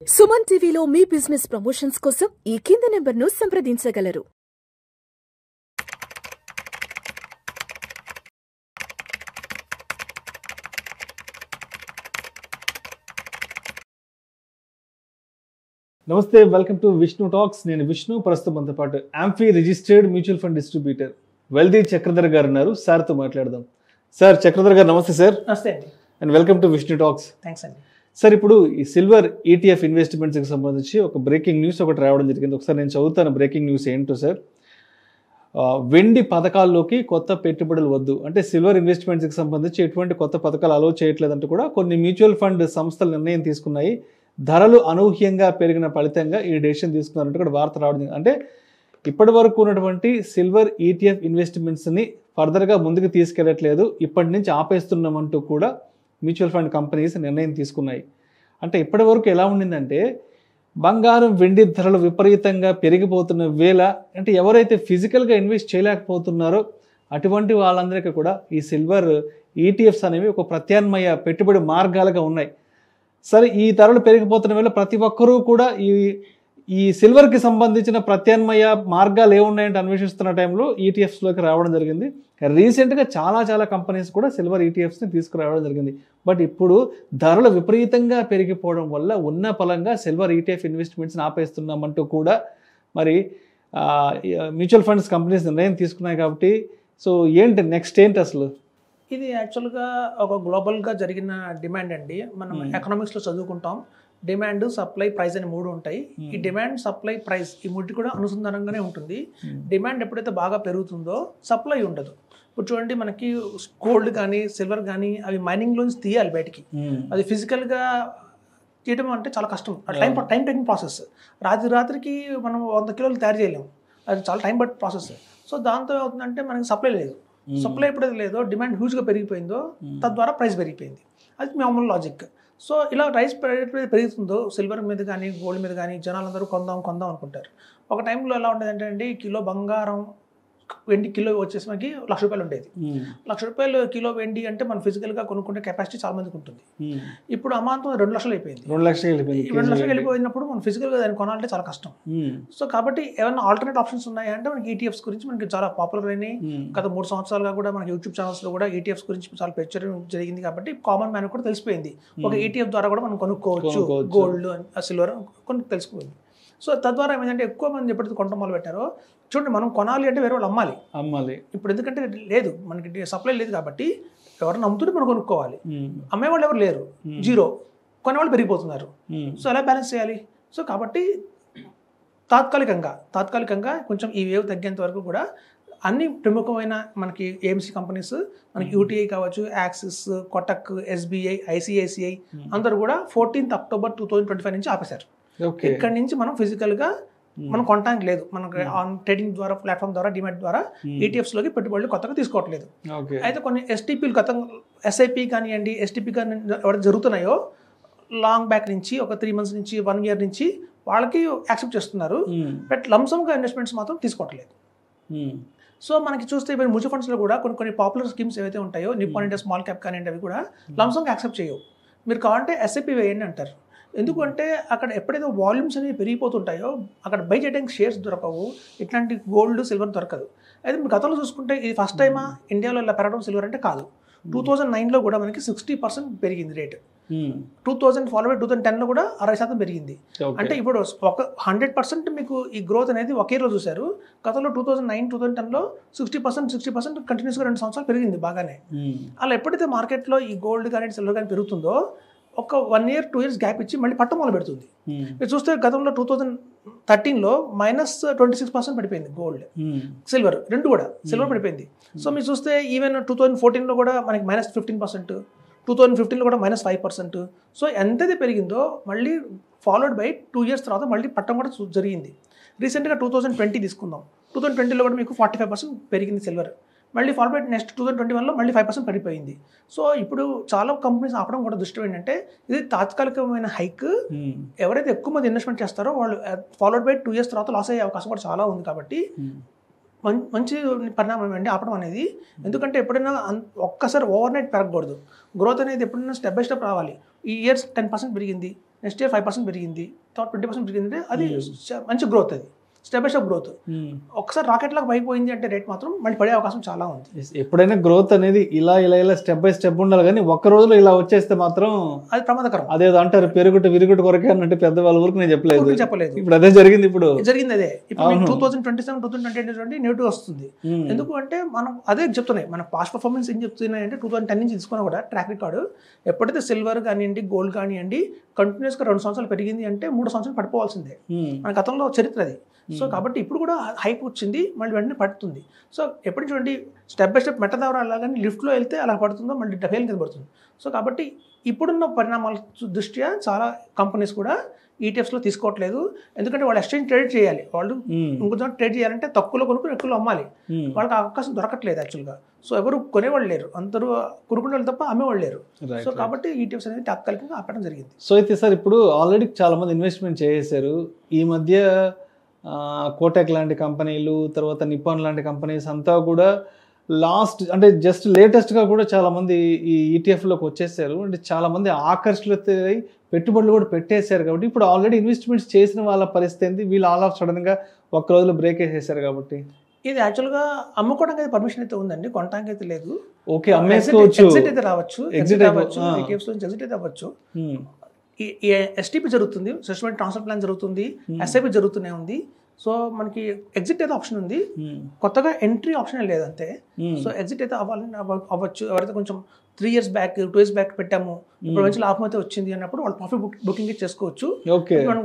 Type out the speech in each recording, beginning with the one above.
సుమన్ టీవీలో మీ business promotions కోసం ఈ కింది నెంబర్ను సంప్రదించగలరు. నమస్తే, వెల్కమ్ టు విష్ణు టాక్స్. నేను విష్ణు. ప్రస్తుతం మనతో పాటు amphi registered mutual fund distributor wealthy Chakradhar గారు ఉన్నారు. సార్తో మాట్లాడదాం. సార్, చక్రధర్ గారు నమస్తే సార్. నమస్తే అండి. And welcome to Vishnu talks. Thanks అండి. సార్, ఇప్పుడు ఈ సిల్వర్ ఈటీఎఫ్ ఇన్వెస్ట్మెంట్స్కి సంబంధించి ఒక బ్రేకింగ్ న్యూస్ ఒకటి రావడం జరిగింది. ఒకసారి నేను చదువుతాను బ్రేకింగ్ న్యూస్ ఏంటో సార్. వెండి పథకాల్లోకి కొత్త పెట్టుబడులు వద్దు అంటే సిల్వర్ ఇన్వెస్ట్మెంట్స్కి సంబంధించి ఎటువంటి కొత్త పథకాలు అలో చేయట్లేదంటూ కూడా కొన్ని మ్యూచువల్ ఫండ్ సంస్థలు నిర్ణయం తీసుకున్నాయి. ధరలు అనూహ్యంగా పెరిగిన ఫలితంగా ఈ డెసిషన్ తీసుకున్నారంటూ కూడా వార్త రావడం జరిగింది. అంటే ఇప్పటి వరకు ఉన్నటువంటి సిల్వర్ ఈటీఎఫ్ ఇన్వెస్ట్మెంట్స్ని ఫర్దర్గా ముందుకు తీసుకెళ్లట్లేదు, ఇప్పటి నుంచి ఆపేస్తున్నామంటూ కూడా మ్యూచువల్ ఫండ్ కంపెనీస్ నిర్ణయం తీసుకున్నాయి. అంటే ఇప్పటి వరకు ఎలా ఉండిందంటే బంగారం వెండి ధరలు విపరీతంగా పెరిగిపోతున్న వేళ అంటే ఎవరైతే ఫిజికల్గా ఇన్వెస్ట్ చేయలేకపోతున్నారో అటువంటి వాళ్ళందరికీ కూడా ఈ సిల్వర్ ఈటీఎఫ్స్ అనేవి ఒక ప్రత్యామ్నాయ పెట్టుబడి మార్గాలుగా ఉన్నాయి. సరే, ఈ ధరలు పెరిగిపోతున్న వేళ ప్రతి ఒక్కరూ కూడా ఈ సిల్వర్కి సంబంధించిన ప్రత్యామ్నాయ మార్గాలు ఏమున్నాయంటే అన్వేషిస్తున్న టైంలో ఈటీఎఫ్స్లోకి రావడం జరిగింది. రీసెంట్గా చాలా కంపెనీస్ కూడా సిల్వర్ ఈటీఎఫ్స్ని తీసుకురావడం జరిగింది. బట్ ఇప్పుడు ధరలు విపరీతంగా పెరిగిపోవడం వల్ల ఉన్న పలంగా సిల్వర్ ఈటీఎఫ్ ఇన్వెస్ట్మెంట్స్ని ఆపేస్తున్నామంటూ కూడా మరి మ్యూచువల్ ఫండ్స్ కంపెనీస్ నిర్ణయం తీసుకున్నాయి. కాబట్టి సో ఏంటి నెక్స్ట్ ఏంటి అసలు? ఇది యాక్చువల్గా ఒక గ్లోబల్గా జరిగిన డిమాండ్ అండి. మనం ఎకనామిక్స్లో చదువుకుంటాం, డిమాండ్, సప్లై, ప్రైస్ అని మూడు ఉంటాయి. ఈ డిమాండ్, సప్లై, ప్రైస్ ఈ మూడు కూడా అనుసంధానంగానే ఉంటుంది. డిమాండ్ ఎప్పుడైతే బాగా పెరుగుతుందో సప్లై ఉండదు. ఇప్పుడు చూడండి, మనకి గోల్డ్ కానీ సిల్వర్ కానీ అవి మైనింగ్లోంచి తీయాలి బయటికి. అది ఫిజికల్గా తీయడం అంటే చాలా కష్టం, టైం టేకింగ్ ప్రాసెస్. రాత్రికి మనం 100 కిలోలు తయారు చేయలేము, అది చాలా టైం పట్టే ప్రాసెస్. సో దాంతో ఏమవుతుందంటే మనకి సప్లై లేదు. సప్లై ఎప్పుడైతే లేదో డిమాండ్ హ్యూజ్గా పెరిగిపోయిందో తద్వారా ప్రైస్ పెరిగిపోయింది. అది మామూలు లాజిక్. సో ఇలా ప్రైస్ పెరుగుతుందో సిల్వర్ మీద కానీ గోల్డ్ మీద కానీ జనాలందరూ కొందాం అనుకుంటారు. ఒక టైంలో ఎలా ఉండేదంటే అండి, కిలో బంగారం వెండి కిలో వచ్చేసి మనకి ₹1,00,000 ఉండేది. ₹1,00,000 కిలో వెండి అంటే మనం ఫిజికల్గా కొనుక్కునే కెపాసిటీ చాలా మందికి ఉంటుంది. ఇప్పుడు అమాంతం 2,00,000 అయిపోయింది. 2,00,000 వెళ్ళిపోయినప్పుడు మనం ఫిజికల్గా దాన్ని కొనాలంటే చాలా కష్టం. సో కాబట్టి ఏమైనా ఆల్టర్నేట్ ఆప్షన్స్ ఉన్నాయా అంటే మనకి ఈటీఎఫ్స్ గురించి మనకి చాలా పాపులర్ అయినాయి. గత 3 సంవత్సరాలుగా కూడా మనకి యూట్యూబ్ ఛానల్స్లో కూడా ఈటీఎఫ్స్ గురించి చాలా ప్రచారం జరిగింది. కాబట్టి కామన్ మ్యాన్ కూడా తెలిసిపోయింది, ఒక ఈటీఎఫ్ ద్వారా కూడా మనం కొనుక్కోవచ్చు గోల్డ్ సిల్వర్ కొన్ని తెలిసిపోయింది. సో తద్వారా ఏమైందంటే ఎక్కువ మంది ఎప్పుడైతే కొనడం మొదలు పెట్టారో, చూడండి, మనం కొనాలి అంటే వేరే వాళ్ళు అమ్మాలి. ఇప్పుడు ఎందుకంటే లేదు, మనకి సప్లై లేదు కాబట్టి ఎవరు నమ్ముతుంటే మనం కొనుక్కోవాలి. అమ్మేవాళ్ళు ఎవరు లేరు, జీరో. కొనేవాళ్ళు పెరిగిపోతున్నారు. సో ఎలా బ్యాలెన్స్ చేయాలి? సో కాబట్టి తాత్కాలికంగా కొంచెం ఈ వేవ్ తగ్గేంత వరకు కూడా అన్ని ప్రముఖమైన మనకి ఏఎంసీ కంపెనీస్, మనకి యూటీఐ కావచ్చు, యాక్సిస్, కొటక్, ఎస్బీఐ, ఐసిఐసిఐ అందరూ కూడా 14th October 2025 నుంచి ఆపేశారు. ఇక్కడ నుంచి మనం ఫిజికల్గా మనం కొనడానికి లేదు, మనకి ఆన్ ట్రేడింగ్ ద్వారా ప్లాట్ఫామ్ ద్వారా డిమాట్ ద్వారా ఈటీఎఫ్స్లోకి పెట్టుబడులు కొత్తగా తీసుకోవట్లేదు. అయితే కొన్ని ఎస్టీపీలు ఎస్ఐపి కానివ్వండి, ఎస్టీపీ కానీ ఎవరైతే జరుగుతున్నాయో లాంగ్ బ్యాక్ నుంచి ఒక 3 months నుంచి 1 year నుంచి వాళ్ళకి యాక్సెప్ట్ చేస్తున్నారు. బట్ లంసమ్గా ఇన్వెస్ట్మెంట్స్ మాత్రం తీసుకోవట్లేదు. సో మనకి చూస్తే ఇప్పుడు మ్యూచువల్ ఫండ్స్లో కూడా కొన్ని పాపులర్ స్కీమ్స్ ఏవైతే ఉంటాయో, నిప్పాన్ ఇండియా స్మాల్ క్యాప్ కానివ్వండి, అవి కూడా లంసమ్గా యాక్సెప్ట్ చేయవు. మీరు కావాలంటే ఎస్ఐపి వేయండి అంటారు. ఎందుకంటే అక్కడ ఎప్పుడైతే వాల్యూమ్స్ అనేవి పెరిగిపోతుంటాయో అక్కడ బై చేయడానికి షేర్స్ దొరకవు, ఇట్లాంటి గోల్డ్ సిల్వర్ దొరకదు. అయితే మీరు గతంలో చూసుకుంటే ఇది ఫస్ట్ టైమా ఇండియాలో ఇలా పెరగడం సిల్వర్ అంటే కాదు. 2009లో కూడా మనకి 60% పెరిగింది రేటు. 2000 ఫాలో 2010లో కూడా 60% పెరిగింది. అంటే ఇప్పుడు ఒక 100% మీకు ఈ గ్రోత్ అనేది ఒకే రోజు చూశారు. గతంలో 2009, 2010లో 60% కంటిన్యూస్గా 2 సంవత్సరాలు పెరిగింది బాగానే. అలా ఎప్పుడైతే మార్కెట్లో ఈ గోల్డ్ కానీ సిల్వర్ కానీ పెరుగుతుందో ఒక 1 year 2 years గ్యాప్ ఇచ్చి మళ్ళీ పట్టం మొదలు పెడుతుంది. మీరు చూస్తే గతంలో 2013లో -26% పడిపోయింది గోల్డ్, సిల్వర్ రెండు కూడా. సిల్వర్ పడిపోయింది. సో మీరు చూస్తే ఈవెన్ 2014లో కూడా మనకి -15%, 2015లో కూడా -5%. సో ఎంతైతే పెరిగిందో మళ్ళీ ఫాలోడ్ బై 2 years తర్వాత మళ్ళీ పట్టం కూడా జరిగింది. రీసెంట్గా 2020 తీసుకుందాం. 2020లో కూడా మీకు 45% పెరిగింది సిల్వర్. మళ్ళీ ఫాలో బై నెక్స్ట్ 2021లో మళ్ళీ 5% పడిపోయింది. సో ఇప్పుడు చాలా కంపెనీస్ ఆపడం కూడా దృష్టి ఏంటంటే ఇది తాత్కాలికమైన హైక్. ఎవరైతే ఎక్కువ మంది ఇన్వెస్ట్మెంట్ చేస్తారో వాళ్ళు ఫాలోడ్ బై 2 years తర్వాత లాస్ అయ్యే అవకాశం కూడా చాలా ఉంది. కాబట్టి మంచి పరిణామం అండి ఆపడం అనేది. ఎందుకంటే ఎప్పుడైనా ఒక్కసారి ఓవర్ నైట్ పెరగకూడదు. గ్రోత్ అనేది ఎప్పుడైనా స్టెప్ బై స్టెప్ రావాలి. ఈ ఇయర్స్ 10% పెరిగింది, నెక్స్ట్ ఇయర్ 5% పెరిగింది, తర్వాత 20% పెరిగింది, అది మంచి గ్రోత్, అది స్టెప్ బై స్టెప్ గ్రోత్. ఒకసారి రాకెట్ లాగా పైకి పోయింది అంటే రేట్ మాత్రం మళ్ళీ పడే అవకాశం చాలా ఉంది. ఎప్పుడైనా గ్రోత్ అనేది ఇలా ఇలా ఇలా స్టెప్ బై స్టెప్ ఉండాలి, కానీ ఒక్క రోజులో ఇలా వచ్చేస్తే మాత్రం అది ప్రమాదకరం. అదేదో అంటారు పెరుగుట విరుగుట కొరకే అన్నట్టు పెద్దవాళ్ళ ఊరికి నేను చెప్పలేదు. ఇప్పుడు అదే జరిగింది. ఇప్పుడు జరిగింది అదే. ఇప్పుడు 2027, 2028 నెగిటివ్ వస్తుంది. ఎందుకు అంటే మనం అదే చెప్తున్నాయి, మన పాస్ట్ పర్ఫార్మెన్స్ ఏం చెప్తున్నాయి అంటే 2010 నుంచి తీసుకున్నా కూడా ట్రాక్ రికార్డు ఎప్పుడైతే సిల్వర్ కానివ్వండి, గోల్డ్ కానివ్వండి కంటిన్యూస్గా 2 సంవత్సరాలు పెరిగింది అంటే 3 సంవత్సరాలు పడిపోవాల్సిందే. మన గతంలో చరిత్ర అది. సో కాబట్టి ఇప్పుడు కూడా హైప్ వచ్చింది, మళ్ళీ వెంటనే పడుతుంది. సో ఎప్పుడు చూడండి స్టెప్ బై స్టెప్ మెట్ట ద్వారా అలాగని లిఫ్ట్లో వెళ్తే అలా పడుతుందో మళ్ళీ డెఫైల్ కింద పడుతుంది. సో కాబట్టి ఇప్పుడున్న పరిణామాల దృష్ట్యా చాలా కంపెనీస్ కూడా ఈటీఎఫ్స్లో తీసుకోవట్లేదు. ఎందుకంటే వాళ్ళు ఎక్స్చేంజ్ ట్రేడ్ చేయాలి, వాళ్ళు ఇంకొంచెం ట్రేడ్ చేయాలంటే తక్కువలో కొనుక్కుని ఎక్కువలో అమ్మాలి, వాళ్ళకి అవకాశం దొరకట్లేదు యాక్చువల్గా. సో ఎవరు కొనేవాళ్ళు లేరు, అందరూ కొనుక్కునే వాళ్ళు తప్ప అమ్మేవాళ్ళు లేరు. సో కాబట్టి ఈటీఎఫ్స్ అనేది తాత్కాలికంగా ఆపడం జరిగింది. సో అయితే సార్ ఇప్పుడు ఆల్రెడీ చాలా మంది ఇన్వెస్ట్మెంట్ చేసేసారు. ఈ మధ్య కోటెక్ లాంటి కంపెనీలు, తర్వాత నిపాన్ లాంటి కంపెనీస్ అంతా కూడా లాస్ట్ అంటే జస్ట్ లేటెస్ట్గా కూడా చాలామంది ఈ ఈటీఎఫ్లోకి వచ్చేసారు. అంటే చాలామంది ఆకర్షితులై పెట్టుబడులు కూడా పెట్టేశారు. కాబట్టి ఇప్పుడు ఆల్రెడీ ఇన్వెస్ట్మెంట్స్ చేసిన వాళ్ళ పరిస్థితి ఏంటి? వీళ్ళు ఆల్ ఆఫ్ సడన్గా ఒక్క రోజులో బ్రేక్ వేసేసారు. కాబట్టి ఇది యాక్చువల్గా అమ్ముకోవడానికి అయితే పర్మిషన్ అయితే ఉందండి, కొనడానికి అయితే లేదు. ఓకే, అమ్మేసుకోవచ్చు, ఎగ్జిట్ అయితే రావచ్చు, ఎగ్జిట్ అవ్వచ్చు, ఈటీఎఫ్స్ నుంచి ఎగ్జిట్ అయితే అవ్వచ్చు. ఈ ఎస్టీపీ జరుగుతుంది, సిస్టమేటిక్ ట్రాన్స్ఫర్ ప్లాన్ జరుగుతుంది, ఎస్ఐపి జరుగుతూనే ఉంది. సో మనకి ఎగ్జిట్ అయితే ఆప్షన్ ఉంది, కొత్తగా ఎంట్రీ ఆప్షన్ లేదు అంతే. సో ఎగ్జిట్ అయితే అవ్వచ్చు. ఎవరైతే కొంచెం 3 years బ్యాక్ 2 years బ్యాక్ పెట్టాము, ఇప్పుడు మంచి లాభం అయితే వచ్చింది అన్నప్పుడు వాళ్ళు ప్రాఫిట్ బుకింగ్ చేసుకోవచ్చు. మనం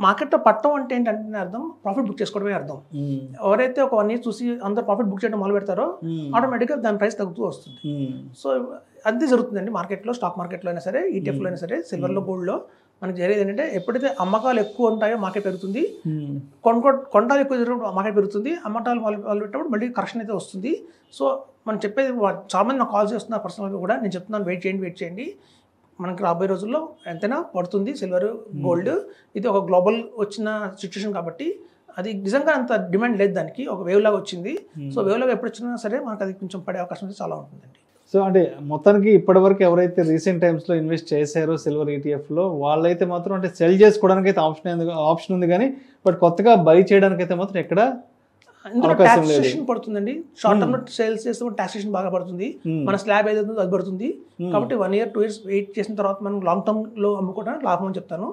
మార్కెట్లో పట్టడం అంటే ఏంటంటే అర్థం ప్రాఫిట్ బుక్ చేసుకోవడమే అర్థం. ఎవరైతే ఒక 1 year చూసి అందరూ ప్రాఫిట్ బుక్ చేయడం మొదలు పెడతారో ఆటోమేటిక్గా దాని ప్రైస్ తగ్గుతూ వస్తుంది. సో అంతే జరుగుతుందండి మార్కెట్లో, స్టాక్ మార్కెట్లో అయినా సరే, ఈటీఎఫ్లో అయినా సరే, సిల్వర్లో, గోల్డ్లో. మనకి జరిగేది ఏంటంటే ఎప్పుడైతే అమ్మకాలు ఎక్కువ ఉంటాయో మార్కెట్ పెరుగుతుంది, కొనటాలు ఎక్కువ జరిగినప్పుడు మార్కెట్ పెరుగుతుంది, అమ్మటాలు వాళ్ళు పెట్టినప్పుడు మళ్ళీ కరెక్షన్ అయితే వస్తుంది. సో మనం చెప్పేది చాలామంది నాకు కాల్ చేస్తున్నారు పర్సనల్గా కూడా, నేను చెప్తున్నాను వెయిట్ చేయండి, మనకి రాబోయే రోజుల్లో ఎంతైనా పడుతుంది సిల్వర్, గోల్డ్. ఇది ఒక గ్లోబల్ వచ్చిన సిచ్యువేషన్ కాబట్టి అది నిజంగా అంత డిమాండ్ లేదు, దానికి ఒక వేవ్ లాగా వచ్చింది. సో వేవ్ లాగా ఎప్పుడు వచ్చినా సరే మనకు అది కొంచెం పడే అవకాశం అయితే చాలా ఉంటుందండి. సో అంటే మొత్తానికి ఇప్పటివరకు ఎవరైతే రీసెంట్ టైమ్స్లో ఇన్వెస్ట్ చేశారో సిల్వర్ ఈటీఎఫ్లో వాళ్ళైతే మాత్రం అంటే సెల్ చేసుకోవడానికి అయితే ఆప్షన్ ఉంది, కానీ బట్ కొత్తగా బై చేయడానికి అయితే మాత్రం ఎక్కడ టాక్సేషన్ పడుతుందండి. షార్ట్ టర్మ్ లో సేల్స్ చేస్తే టాక్సేషన్ బాగా పడుతుంది, మన స్లాబ్ ఏదైతే అది పడుతుంది. కాబట్టి 1 year 2 years వెయిట్ చేసిన తర్వాత మనం లాంగ్ టర్మ్ లో అమ్ముకోవడానికి లాభం అని చెప్తాను.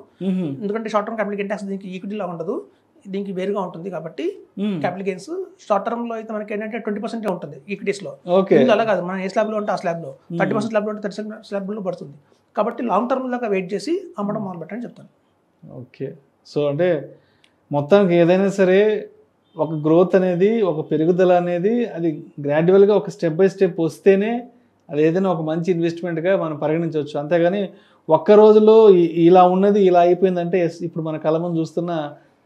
ఎందుకంటే short term capital gain tax దీనికి ఈక్విటీ లాగా ఉండదు, దీనికి వేరుగా ఉంటుంది. కాబట్టి క్యాపిటల్ గెయిన్స్ షార్ట్ టర్మ్ లో అయితే మనకి ఏంటంటే 20% ఉంటుంది ఈక్విటీస్ లో. అలా కాదు, మనం ఏ స్లాబ్ లో ఉంటే ఆ స్లాబ్ లో 30% స్లాబ్ లో ఉంటే 30% స్లాబ్ లో పడుతుంది. కాబట్టి లాంగ్ టర్మ్ లాగా వెయిట్ చేసి అమ్మడం మొదలు పెట్టని చెప్తాను. ఓకే, సో అంటే మొత్తానికి ఏదైనా సరే ఒక గ్రోత్ అనేది, ఒక పెరుగుదల అనేది అది గ్రాడ్యువల్గా ఒక స్టెప్ బై స్టెప్ వస్తేనే అది ఏదైనా ఒక మంచి ఇన్వెస్ట్మెంట్గా మనం పరిగణించవచ్చు. అంతేగాని ఒక్క రోజులో ఇలా ఉన్నది ఇలా అయిపోయిందంటే ఇప్పుడు మన కళ్ళ ముందు చూస్తున్న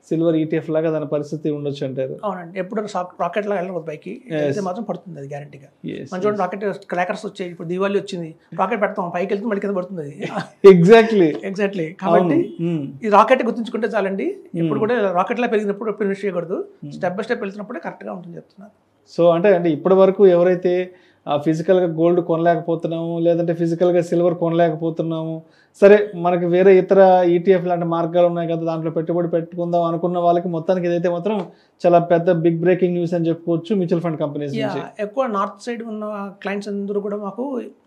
సిల్వర్ ఈటీఎఫ్ లాగా దాని పరిస్థితి ఉండొచ్చు అంటారు. అవునండి, ఎప్పుడు రాకెట్ లాగా వెళ్ళదు పైకి, అయితే మాత్రం పడుతుంది అది గ్యారంటీగా. మన చూడండి రాకెట్ క్రాకర్స్ వచ్చాయి, ఇప్పుడు దీవాళి వచ్చింది, రాకెట్ పెడతాం పైకి వెళ్తే మళ్ళీ కింద పడుతుంది అది. ఎగ్జాక్ట్లీ కాబట్టి ఈ రాకెట్ గుర్తుంచుకుంటే చాలండి. ఇప్పుడు కూడా రాకెట్ లా పెరిగినప్పుడు ఎప్పుడు ఇన్వెస్ట్ చేయకూడదు, స్టెప్ బై స్టెప్ వెళ్తున్నప్పుడే కరెక్ట్గా ఉంటుంది చెప్తున్నారు. సో అంటే ఇప్పటి వరకు ఎవరైతే ఫిజికల్గా గోల్డ్ కొనలేకపోతున్నాము, లేదంటే ఫిజికల్గా సిల్వర్ కొనలేకపోతున్నాము, సరే మనకి వేరే ఇతర ఈటీఎఫ్ లాంటి మార్గాలు ఉన్నాయి కదా దాంట్లో పెట్టుబడి పెట్టుకుందాం అనుకున్న వాళ్ళకి మొత్తానికి ఇదైతే మాత్రం చాలా పెద్ద బిగ్ బ్రేకింగ్ న్యూస్ అని చెప్పుకోవచ్చు మ్యూచువల్ ఫండ్ కంపెనీస్ నుంచి. ఎక్కువ నార్త్ సైడ్ ఉన్న క్లయింట్స్ అందరూ కూడా మాకు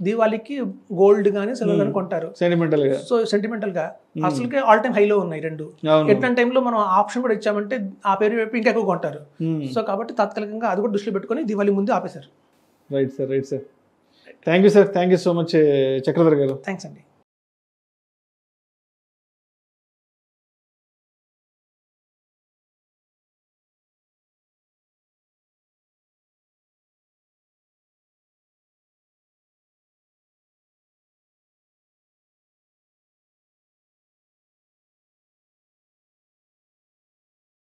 దీవాళికి గోల్డ్ కానీ సిల్వర్ కానీ కొంటారు సెంటిమెంటల్గా. సో సెంటిమెంటల్గా అసలుకే ఆల్ టైమ్ హైలో ఉన్నాయి రెండు. ఎట్లాంటి టైంలో మనం ఆప్షన్ కూడా ఇచ్చామంటే ఆ పేరు వైపు ఇంకా ఎక్కువ కొంటారు. సో కాబట్టి తాత్కాలికంగా అది కూడా దృష్టిలో పెట్టుకొని దీవాళి ముందు ఆపేశారు. Right sir. Thank you sir, thank you so much Chakradhar గారు. థ్యాంక్స్ అండి.